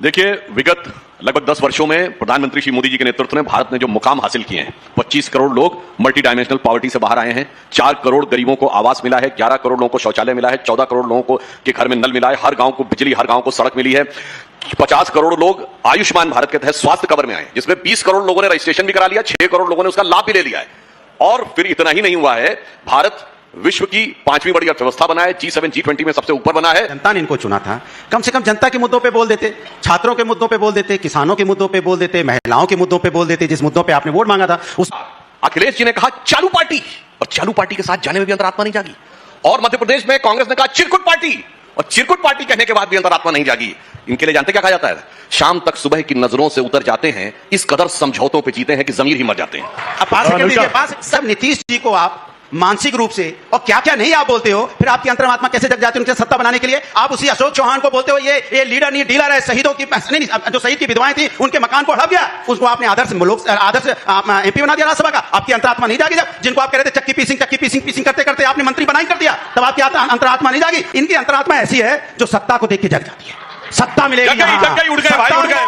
देखिए, विगत लगभग 10 वर्षों में प्रधानमंत्री श्री मोदी जी के नेतृत्व में भारत ने जो मुकाम हासिल किए हैं, 25 करोड़ लोग मल्टी डायमेंशनल पॉवर्टी से बाहर आए हैं, 4 करोड़ गरीबों को आवास मिला है, 11 करोड़ लोगों को शौचालय मिला है, 14 करोड़ लोगों को के घर में नल मिला है, हर गांव को बिजली, हर गांव को सड़क मिली है, 50 करोड़ लोग आयुष्मान भारत के तहत स्वास्थ्य कवर में आए, जिसमें 20 करोड़ लोगों ने रजिस्ट्रेशन भी करा लिया, 6 करोड़ लोगों ने उसका लाभ भी ले लिया है। और फिर इतना ही नहीं हुआ है, भारत विश्व की 5वीं बड़ी अर्थव्यवस्था बना है, G7 G20 में सबसे ऊपर बना है। जनता ने इनको चुना था, कम से कम जनता के मुद्दों पे बोल देते, छात्रों के मुद्दों पे बोल देते, किसानों के मुद्दों पे बोल देते, महिलाओं के मुद्दों पे बोल देते, जिस मुद्दों पे आपने वोट मांगा था उस अखिलेश जी ने कहा चालू पार्टी, और चालू पार्टी के साथ जाने में भी अंतरात्मा नहीं जागी। और मध्य प्रदेश में कांग्रेस ने कहा चिरकुट पार्टी, और चिरकुट पार्टी कहने के बाद भी अंतरात्मा नहीं जागी। इनके लिए जानते क्या कहा जाता है? शाम तक सुबह की नजरों से उतर जाते हैं, इस कदर समझौतों पे जीते हैं कि जमीर ही मर जाते हैं। अब पास कर दीजिए, पास सब नीतीश जी को आप मानसिक रूप से और क्या क्या नहीं आप बोलते हो, फिर आपकी अंतरात्मा कैसे जग जाती है उनके सत्ता बनाने के लिए? आप उसी अशोक चौहान को बोलते हो ये लीडर नहीं डीलर है, शहीदों की नहीं, जो शहीद की विधवाएं थी उनके मकान को हड़प गया, उसको आपने आदर्श एमपी बना दिया राज्यसभा का। आपकी अंतरात्मा नहीं जागी? जब जिनको आप कह रहे थे चक्की पीसिंग करते करते आपने मंत्री बनाई कर दिया, तब आपकी अंतरात्मा नहीं जागी? इनकी अंतरात्मा ऐसी है जो सत्ता को देख के जग जाती है। सत्ता मिलेगी, उड़ गए।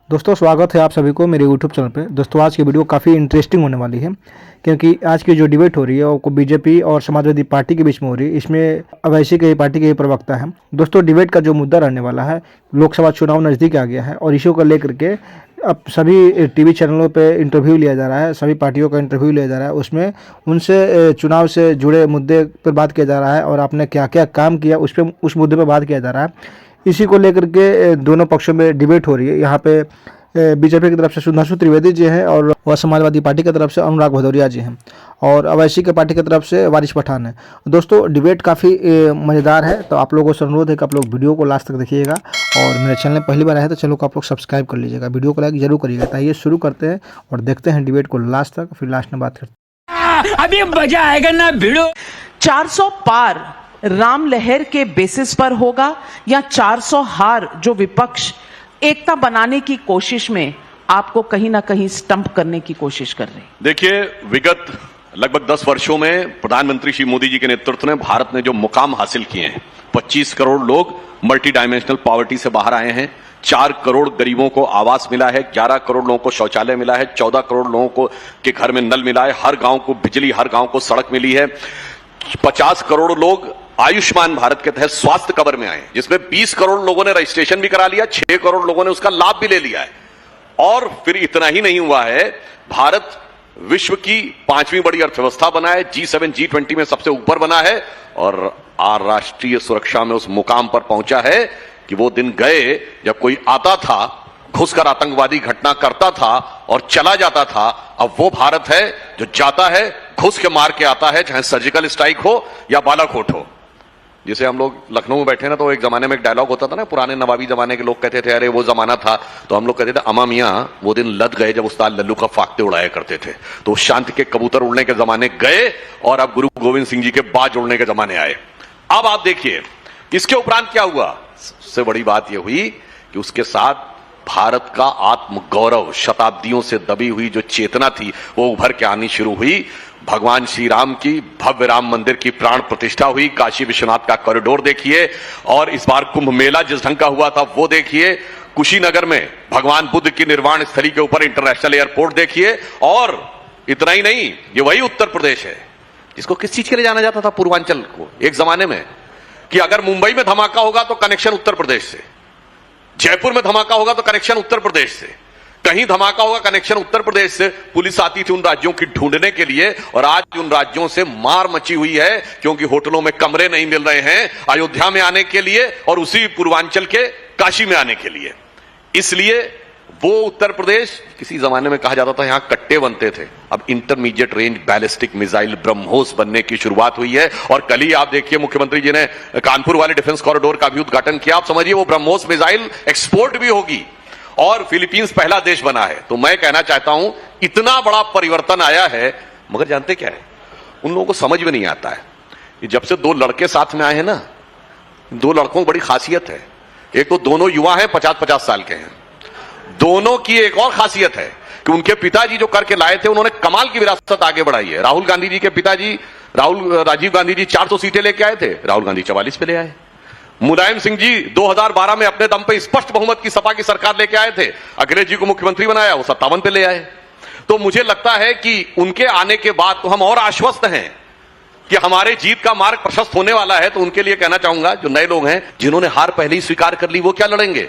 दोस्तों स्वागत है आप सभी को मेरे यूट्यूब चैनल पे। दोस्तों आज की वीडियो काफ़ी इंटरेस्टिंग होने वाली है, क्योंकि आज की जो डिबेट हो रही है वो बीजेपी और समाजवादी पार्टी के बीच में हो रही है। इसमें अवैसी के पार्टी के प्रवक्ता हैं। दोस्तों डिबेट का जो मुद्दा रहने वाला है, लोकसभा चुनाव नज़दीक आ गया है और इशू को लेकर के अब सभी टीवी चैनलों पे इंटरव्यू लिया जा रहा है, सभी पार्टियों का इंटरव्यू लिया जा रहा है। उसमें उनसे चुनाव से जुड़े मुद्दे पर बात किया जा रहा है और आपने क्या क्या काम किया उस मुद्दे पर बात किया जा रहा है। इसी को लेकर के दोनों पक्षों में डिबेट हो रही है। यहाँ पे बीजेपी की तरफ से सुधांशु त्रिवेदी जी हैं और वह समाजवादी पार्टी की तरफ से अनुराग भदौरिया जी हैं, और अवैसी के पार्टी की तरफ से वारिस पठान है। दोस्तों डिबेट काफ़ी मज़ेदार है, तो आप लोगों से अनुरोध है कि आप लोग वीडियो को लास्ट तक देखिएगा, और मेरे चैनल में पहली बार आए हैं तो चैनल को आप लोग सब्सक्राइब कर लीजिएगा, वीडियो को लाइक जरूर करिएगा। तो आइए शुरू करते हैं और देखते हैं डिबेट को लास्ट तक, फिर लास्ट में बात करते हैं। अभी मजा आएगा ना भिड़ो। 400 पार राम लहर के बेसिस पर होगा या 400 हार जो विपक्ष एकता बनाने की कोशिश में आपको कहीं ना कहीं स्टंप करने की कोशिश कर रहे हैं? देखिए, विगत लगभग 10 वर्षों में प्रधानमंत्री श्री मोदी जी के नेतृत्व में भारत ने जो मुकाम हासिल किए हैं, 25 करोड़ लोग मल्टी डायमेंशनल पॉवर्टी से बाहर आए हैं, 4 करोड़ गरीबों को आवास मिला है, 11 करोड़ लोगों को शौचालय मिला है, 14 करोड़ लोगों को के घर में नल मिला है, हर गांव को बिजली, हर गांव को सड़क मिली है, 50 करोड़ लोग आयुष्मान भारत के तहत स्वास्थ्य कवर में आए, जिसमें 20 करोड़ लोगों ने रजिस्ट्रेशन भी करा लिया, 6 करोड़ लोगों ने उसका लाभ भी ले लिया है। और फिर इतना ही नहीं हुआ है, भारत विश्व की 5वीं बड़ी अर्थव्यवस्था बना है, G7 G20 में सबसे ऊपर बना है, और राष्ट्रीय सुरक्षा में उस मुकाम पर पहुंचा है कि वो दिन गए जब कोई आता था, घुसकर आतंकवादी घटना करता था और चला जाता था। अब वो भारत है जो जाता है, घुस के मार के आता है, चाहे सर्जिकल स्ट्राइक हो या बालाकोट हो। जैसे हम लोग लखनऊ में बैठे ना, तो एक जमाने में एक डायलॉग होता था ना, पुराने नवाबी जमाने के लोग कहते थे अरे वो जमाना था, तो हम लोग कहते थे अमा मियां वो दिन लद गए जब उस्ताद लल्लू का फाख्ते उड़ाया करते थे। तो शांति के कबूतर उड़ने के जमाने गए और अब गुरु गोविंद सिंह जी के बाज उड़ने के जमाने आए। अब आप देखिए इसके उपरांत क्या हुआ। सबसे बड़ी बात यह हुई कि उसके साथ भारत का आत्मगौरव, शताब्दियों से दबी हुई जो चेतना थी, वो उभर के आनी शुरू हुई। भगवान श्री राम की भव्य राम मंदिर की प्राण प्रतिष्ठा हुई, काशी विश्वनाथ का कॉरिडोर देखिए, और इस बार कुंभ मेला जिस ढंग का हुआ था वो देखिए, कुशीनगर में भगवान बुद्ध की निर्वाण स्थली के ऊपर इंटरनेशनल एयरपोर्ट देखिए। और इतना ही नहीं, ये वही उत्तर प्रदेश है जिसको किस चीज के लिए जाना जाता था पूर्वांचल को एक जमाने में, कि अगर मुंबई में धमाका होगा तो कनेक्शन उत्तर प्रदेश से, जयपुर में धमाका होगा तो कनेक्शन उत्तर प्रदेश से, कहीं धमाका होगा कनेक्शन उत्तर प्रदेश से। पुलिस आती थी उन राज्यों की ढूंढने के लिए, और आज उन राज्यों से मार मची हुई है, क्योंकि होटलों में कमरे नहीं मिल रहे हैं अयोध्या में आने के लिए और उसी पूर्वांचल के काशी में आने के लिए। इसलिए वो उत्तर प्रदेश, किसी जमाने में कहा जाता था यहां कट्टे बनते थे, अब intermediate range ballistic missile BrahMos बनने की शुरुआत हुई है। और कल ही आप देखिए मुख्यमंत्री जी ने कानपुर वाले डिफेंस कॉरिडोर का भी उद्घाटन किया। आप समझिए वो ब्रह्मोस मिसाइल एक्सपोर्ट भी होगी, और फिलीपींस पहला देश बना है। तो मैं कहना चाहता हूं इतना बड़ा परिवर्तन आया है, मगर जानते क्या है, उन लोगों को समझ में नहीं आता है कि जब से 2 लड़के साथ में आए हैं ना, 2 लड़कों की बड़ी खासियत है। एक तो दोनों युवा हैं, 50-50 साल के हैं। दोनों की एक और खासियत है कि उनके पिताजी जो करके लाए थे, उन्होंने कमाल की विरासत आगे बढ़ाई है। राहुल गांधी जी के पिताजी राजीव गांधी जी 400 सीटें लेके आए थे, राहुल गांधी 44 पे ले आए। मुलायम सिंह जी 2012 में अपने दम पे स्पष्ट बहुमत की सपा की सरकार लेके आए थे, अखिलेश जी को मुख्यमंत्री बनाया, वो 57 पे ले आए। तो मुझे लगता है कि उनके आने के बाद तो हम और आश्वस्त हैं कि हमारे जीत का मार्ग प्रशस्त होने वाला है। तो उनके लिए कहना चाहूंगा, जो नए लोग हैं जिन्होंने हार पहले ही स्वीकार कर ली, वो क्या लड़ेंगे?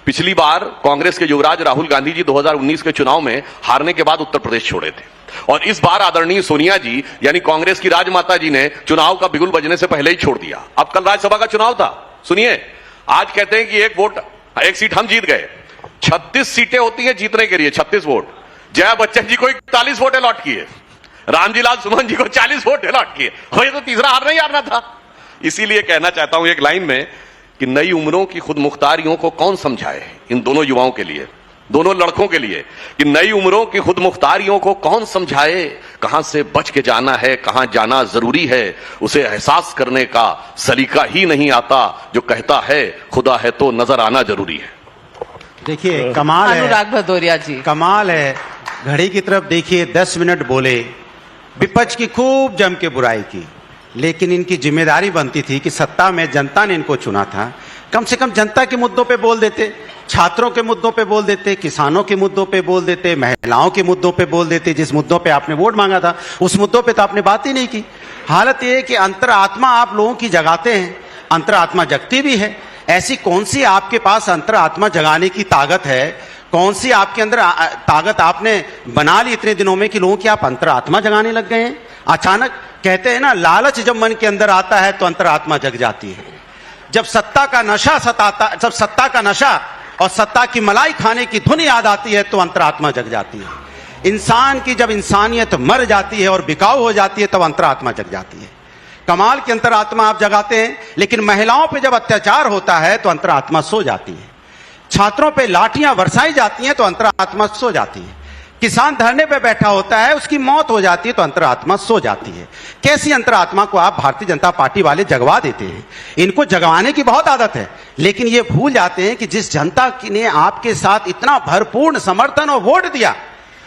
पिछली बार कांग्रेस के युवराज राहुल गांधी जी 2019 के चुनाव में हारने के बाद उत्तर प्रदेश छोड़े थे, और इस बार आदरणीय सोनिया जी यानी कांग्रेस की राजमाता जी ने चुनाव का बिगुल बजने से पहले ही छोड़ दिया। अब कल राज्यसभा का चुनाव था, सुनिए, आज कहते हैं कि एक सीट हम जीत गए। 36 सीटें होती हैं जीतने के लिए, 36 वोट। जया बच्चन जी को 41 वोट अलॉट किए, रामजीलाल सुमन जी को 40 वोट अलॉट किए, और ये तो तीसरा हार नहीं हारना था। इसीलिए कहना चाहता हूं एक लाइन में कि नई उम्रों की खुद मुख्तारियों को कौन समझाए, इन दोनों युवाओं के लिए, दोनों लड़कों के लिए, कि नई उम्रों की खुद मुख्तारियों को कौन समझाए, कहां से बच के जाना है, कहां जाना जरूरी है, उसे एहसास करने का सलीका ही नहीं आता। जो कहता है खुदा है तो नजर आना जरूरी है। देखिए कमाल है, अनुराग भदौरिया जी, कमाल है। घड़ी की तरफ देखिए, 10 मिनट बोले, विपक्ष की खूब जम के बुराई की, लेकिन इनकी जिम्मेदारी बनती थी कि सत्ता में जनता ने इनको चुना था, कम से कम जनता के मुद्दों पे बोल देते, छात्रों के मुद्दों पे बोल देते, किसानों के मुद्दों पे बोल देते, महिलाओं के मुद्दों पे बोल देते। जिस मुद्दों पे आपने वोट मांगा था उस मुद्दों पे तो आपने बात ही नहीं की। हालत ये है कि अंतरात्मा आप लोगों की जगाते हैं, अंतरात्मा जगती भी है। ऐसी कौन सी आपके पास अंतरात्मा जगाने की ताकत है, कौन सी आपके अंदर ताकत आपने बना ली इतने दिनों में कि लोगों की आप अंतरात्मा जगाने लग गए हैं? अचानक कहते हैं ना, लालच जब मन के अंदर आता है तो अंतरात्मा जग जाती है। जब सत्ता का नशा सताता, जब सत्ता का नशा और सत्ता की मलाई खाने की धुन याद आती है तो अंतरात्मा जग जाती है। इंसान की जब इंसानियत मर जाती है और बिकाऊ हो जाती है तब अंतरात्मा जग जाती है। कमाल की अंतरात्मा आप जगाते हैं, लेकिन महिलाओं पे जब अत्याचार होता है तो अंतरात्मा सो जाती है। छात्रों पे लाठियां बरसाई जाती हैं तो अंतरात्मा सो जाती है। किसान धरने पे बैठा होता है, उसकी मौत हो जाती है तो अंतरात्मा सो जाती है। कैसी अंतरात्मा को आप भारतीय जनता पार्टी वाले जगवा देते हैं? इनको जगवाने की बहुत आदत है, लेकिन ये भूल जाते हैं कि जिस जनता ने आपके साथ इतना भरपूर समर्थन और वोट दिया,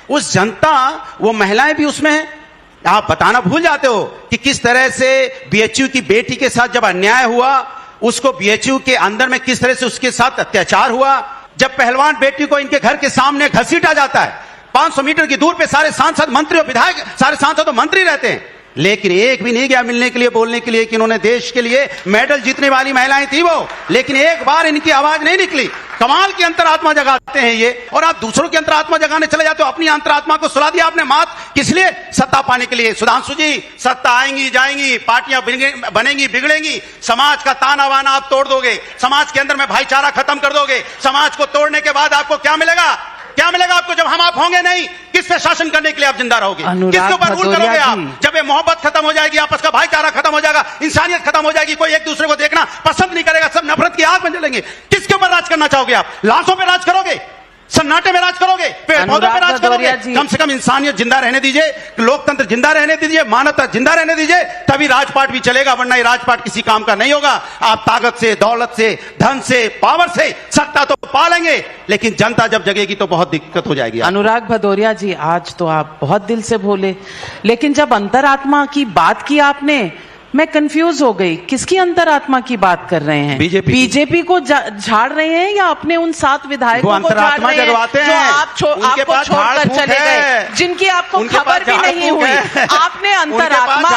उस जनता, वो महिलाएं भी उसमें हैं। आप बताना भूल जाते हो कि किस तरह से बीएचयू की बेटी के साथ जब अन्याय हुआ, उसको बीएचयू के अंदर में किस तरह से उसके साथ अत्याचार हुआ। जब पहलवान बेटी को इनके घर के सामने घसीटा जाता है, 500 मीटर की दूर पे सारे सांसद, मंत्री और विधायक, सारे सांसद और मंत्री रहते हैं, लेकिन एक भी नहीं गया मिलने के लिए, बोलने के लिए कि इन्होंने देश के लिए मेडल जीतने वाली महिलाएं थी वो, लेकिन एक बार इनकी आवाज नहीं निकली। कमाल की अंतरात्मा जगाते हैं ये, और आप दूसरों की अंतरात्मा जगाने चले जाते हो। अपनी अंतरात्मा को सुला दिया आपने मात, किस लिए? सत्ता पाने के लिए। सुधांशु जी, सत्ता आएंगी जाएंगी, पार्टियां बनेंगी बिगड़ेंगी, समाज का ताना बाना आप तोड़ दोगे, समाज के अंदर में भाईचारा खत्म कर दोगे। समाज को तोड़ने के बाद आपको क्या मिलेगा? क्या मिलेगा आपको? जब हम आप होंगे नहीं, किस पे शासन करने के लिए आप जिंदा रहोगे? किसके ऊपर रूल करोगे आप? जब ये मोहब्बत खत्म हो जाएगी, आपस का भाईचारा खत्म हो जाएगा, इंसानियत खत्म हो जाएगी, कोई एक दूसरे को देखना पसंद नहीं करेगा, सब नफरत की आग में जलेंगे। किसके ऊपर राज करना चाहोगे आप? लाशों पे राज करोगे? सन्नाटे में राज करोगे? पेड़ पौधों पे राज करोगे? कम से कम इंसानियत जिंदा रहने दीजिए, लोकतंत्र जिंदा रहने दीजिए, मानवता जिंदा रहने दीजिए, तभी राजपाट भी चलेगा, वरना ये राजपाट किसी काम का नहीं होगा। आप ताकत से, दौलत से, धन से, पावर से सत्ता तो पा लेंगे, लेकिन जनता जब जगेगी तो बहुत दिक्कत हो जाएगी। अनुराग भदौरिया जी, आज तो आप बहुत दिल से बोले, लेकिन जब अंतरात्मा की बात की आपने, मैं कंफ्यूज हो गई। किसकी अंतरात्मा की बात कर रहे हैं? बीजेपी को झाड़ रहे हैं या अपने उन 7 विधायकों को झाड़ रहे हैं जो आपको छोड़कर चले गए, जिनकी आपको खबर भी नहीं हुई? आपने अंतरात्मा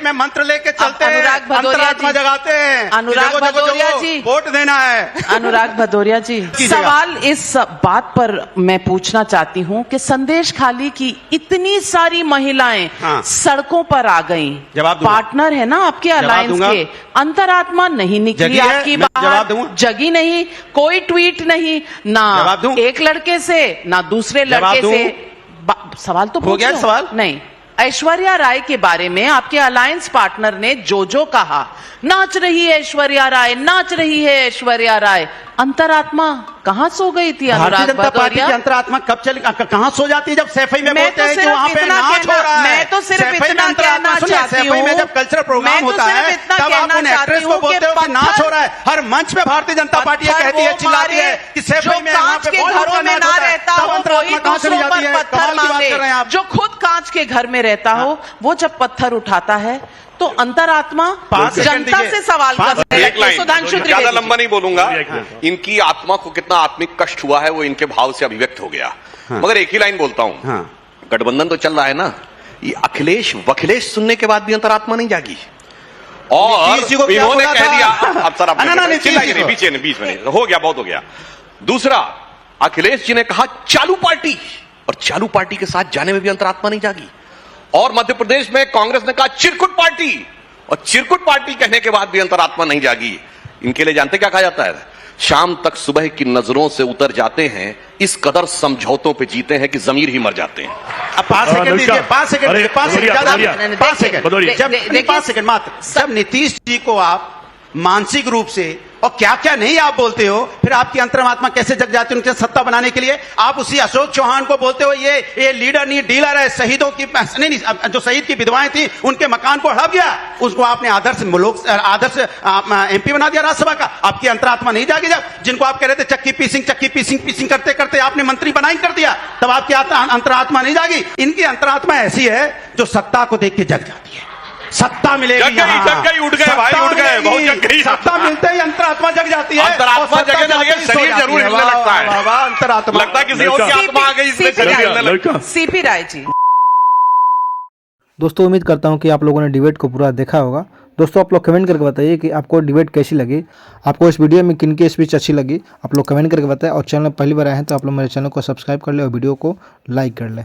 में मंत्र लेके चलते हैं, अनुराग भदौरिया जी जगाते हैं, अनुराग भदौरिया जी, वोट देना है। अनुराग भदौरिया जी, सवाल इस बात पर मैं पूछना चाहती हूँ कि संदेश खाली की इतनी सारी महिलाएं सड़कों पर आ गई, पार्टनर है ना आपके अलायंस के, अंतरात्मा नहीं निकली आपकी बात, जगी नहीं, कोई ट्वीट नहीं, ना एक लड़के से ना दूसरे लड़के से। सवाल तो हो गया सवाल नहीं। ऐश्वर्या राय के बारे में आपके अलायंस पार्टनर ने जो कहा, नाच रही है ऐश्वर्या राय, नाच रही है ऐश्वर्या राय, अंतरात्मा कहां सो गई थी? अनुराग भदौरिया, अंतरात्मा कब चली, कहां सो जाती है? जब सैफई में बोलते हैं कि वहां पे नाच हो रहा है। मैं तो सिर्फ इतना कहना चाहती हूं, में जब कल्चरल प्रोग्राम होता है तब आप उन एक्ट्रेस को बोलते हो कि नाच हो रहा है। हर मंच पे भारतीय जनता पार्टी कहती है, चिल्लाती है कि सैफई में वहां पे घरों में ना रहता हो, वही दूसरों पर पत्थर मारे। जो खुद कांच के घर में रहता हो, वो जब पत्थर उठाता है तो अंतरात्मा 5 सेकंड जनता दीजिए। से सवाल कर रहे एक हैं। लाइन, सुधांशु ज्यादा त्रिवेदी लंबा नहीं बोलूंगा। हाँ। इनकी आत्मा को कितना आत्मिक कष्ट हुआ है वो इनके भाव से अभिव्यक्त हो गया। मगर एक ही लाइन बोलता हूं, हाँ। गठबंधन तो चल रहा है ना, ये अखिलेश वखिलेश सुनने के बाद भी अंतरात्मा नहीं जागी। और नीतीश जी को क्या इन्होंने बोला कह था? दिया अब सर आप ना, ना, नीतीश चिल्लाइए जी नहीं, को। बीच में हो गया, बहुत हो गया। दूसरा, अखिलेश जी ने कहा चालू पार्टी, और चालू पार्टी के साथ जाने में भी अंतरात्मा नहीं जागी। और मध्य प्रदेश में कांग्रेस ने कहा चिरकुट पार्टी, और चिरकुट पार्टी कहने के बाद भी अंतरात्मा नहीं जागी। इनके लिए जानते क्या कहा जाता है? शाम तक सुबह की नजरों से उतर जाते हैं, इस कदर समझौतों पे जीते हैं कि जमीर ही मर जाते हैं। अब 5 सेकंड दीजिए, 5 सेकंड दीजिए, 5 सेकंड ज्यादा, भदौरिया, 5 सेकंड भदौरिया। जब देखिए, 5 सेकंड मात्र, जब नीतीश जी को आप मानसिक रूप से और क्या क्या नहीं आप बोलते हो, फिर आपकी अंतरात्मा कैसे जग जाती है उनके सत्ता बनाने के लिए? आप उसी अशोक चौहान को बोलते हो ये लीडर नहीं डीलर है, शहीदों की नहीं, जो शहीद की विधवाएं थी उनके मकान को हड़प गया, उसको आपने आदर्श एमपी बना दिया राज्यसभा का। आपकी अंतरात्मा नहीं जागी? जब जिनको आप कह रहे थे चक्की पीसिंग करते करते आपने मंत्री बनाई कर दिया, तब आपकी अंतरात्मा नहीं जागी? इनकी अंतरात्मा ऐसी है जो सत्ता को देख के जग जाती है। सत्ता मिलेगी, जग गई, उठ गए भाई, उठ गए, बहुत जग गई। सत्ता मिलते ही अंतरात्मा जग जाती है। अंतरात्मा और सत्ता जगे ना, जाते ही सो शरीर जाती जरूर है। हिलने वाह, लगता है। वाह, वाह, अंतरात्मा लगता है किसी और की आत्मा आ गई, इसलिए शरीर हिलने लगता है। सीपी राय जी। दोस्तों उम्मीद करता हूं कि आप लोगों ने डिबेट को पूरा देखा होगा। दोस्तों आप लोग कमेंट करके बताइए कि आपको डिबेट कैसी लगी, आपको इस वीडियो में किन की स्पीच अच्छी लगी, आप लोग कमेंट करके बताएं। और चैनल पहली बार आए हैं तो आप लोग मेरे चैनल को सब्सक्राइब कर ले और वीडियो को लाइक कर लें।